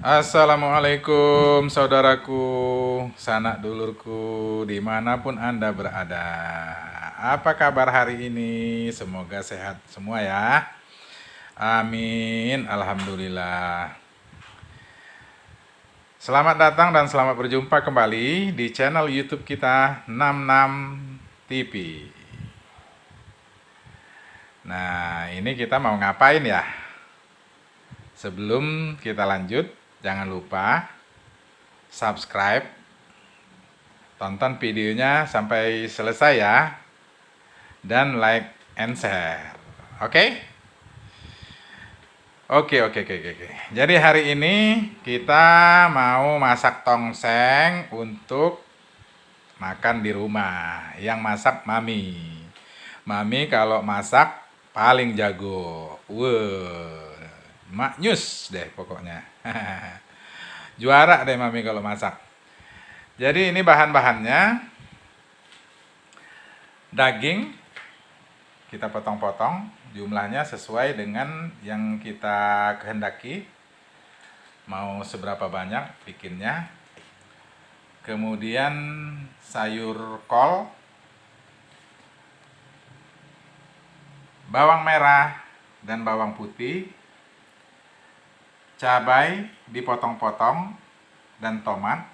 Assalamualaikum saudaraku, sanak dulurku, dimanapun Anda berada. Apa kabar hari ini? Semoga sehat semua ya. Amin, Alhamdulillah. Selamat datang dan selamat berjumpa kembali di channel YouTube kita 66 TV. Nah, ini kita mau ngapain ya? Sebelum kita lanjut, jangan lupa subscribe, tonton videonya sampai selesai ya, dan like and share. Oke? Oke. Jadi hari ini kita mau masak tongseng untuk makan di rumah. Yang masak Mami. Mami kalau masak paling jago. Maknyus deh pokoknya. Juara deh Mami kalau masak. Jadi ini bahan-bahannya: daging kita potong-potong, jumlahnya sesuai dengan yang kita kehendaki, mau seberapa banyak bikinnya. Kemudian sayur kol, bawang merah dan bawang putih, cabai dipotong-potong, dan tomat.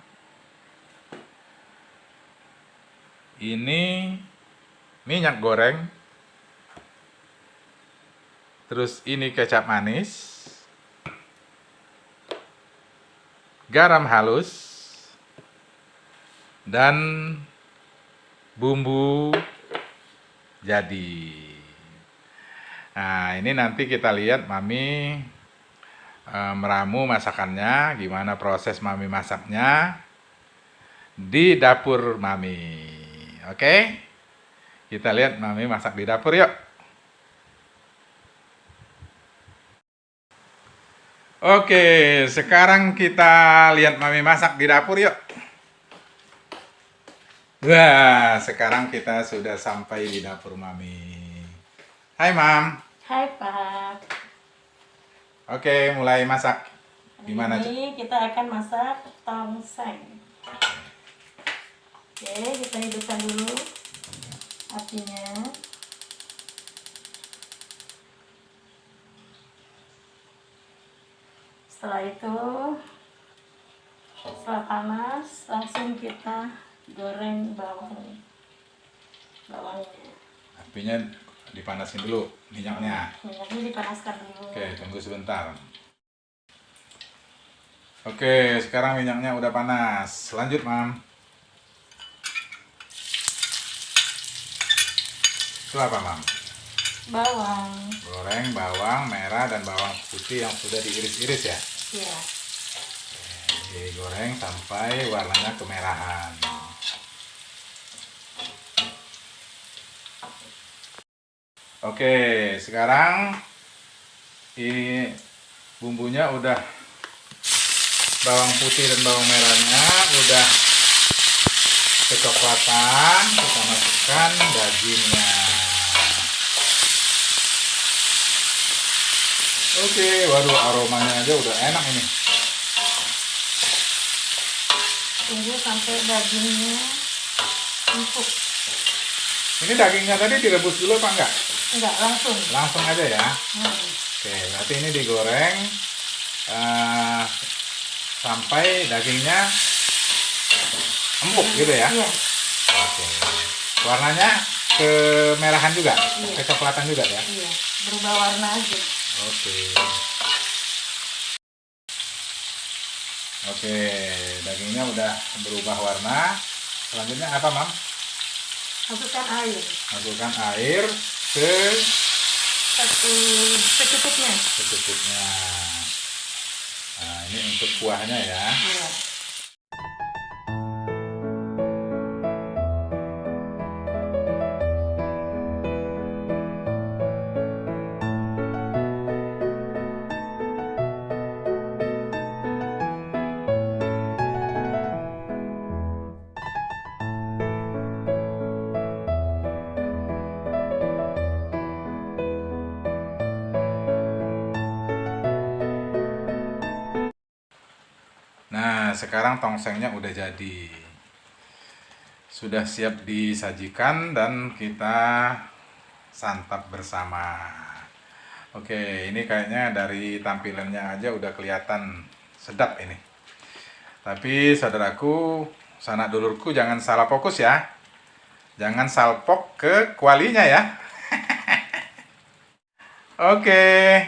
Ini minyak goreng, terus ini kecap manis, garam halus, dan bumbu jadi. Nah, ini nanti kita lihat Mami meramu masakannya, gimana proses Mami masaknya di dapur Mami. Oke? Kita lihat Mami masak di dapur yuk. Oke, sekarang kita lihat Mami masak di dapur yuk. Wah, sekarang kita sudah sampai di dapur Mami. Hai Mam. Hai Pak. Oke, mulai masak. Gimana? Ini kita akan masak tongseng. Oke, kita hidupkan dulu apinya. Setelah itu, setelah panas, langsung kita goreng bawangnya. Apinya dipanasin dulu minyaknya. Minyaknya dipanaskan dulu. Oke, tunggu sebentar. Oke, sekarang minyaknya udah panas. Lanjut, Mam. Itu apa, Mam? Bawang. Goreng bawang merah dan bawang putih yang sudah diiris-iris ya? Iya. Digoreng sampai warnanya kemerahan. Oke, sekarang ini bumbunya udah, bawang putih dan bawang merahnya udah kecoklatan. Kita masukkan dagingnya. Oke, waduh, aromanya aja udah enak ini. Tunggu sampai dagingnya empuk. Ini dagingnya tadi direbus dulu apa enggak? Enggak, langsung. Langsung aja ya. Oke, berarti ini digoreng sampai dagingnya empuk gitu ya? Iya. Oke. Warnanya kemerahan juga? Iya. Kecoklatan juga ya? Iya, berubah warna aja. Oke, dagingnya udah berubah warna. Selanjutnya apa, Mam? Masukkan air. Masukkan air Secukupnya. secukupnya. Nah, ini untuk kuahnya ya. Iya. sekarang tongsengnya udah jadi. Sudah siap disajikan dan kita santap bersama. Oke, ini kayaknya dari tampilannya aja udah kelihatan sedap ini. Tapi saudaraku, sanak dulurku, jangan salah fokus ya. Jangan salpok ke kualinya ya. Oke.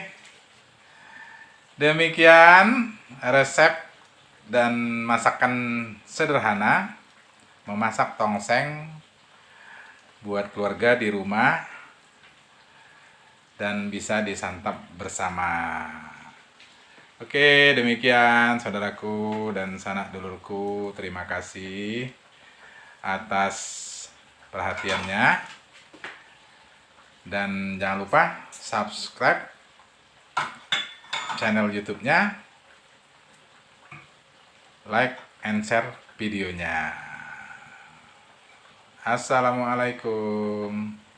Demikian resep dan masakan sederhana memasak tongseng buat keluarga di rumah dan bisa disantap bersama. Oke, demikian saudaraku dan sanak dulurku. Terima kasih atas perhatiannya. Dan jangan lupa subscribe channel YouTube-nya, like and share videonya. Assalamualaikum.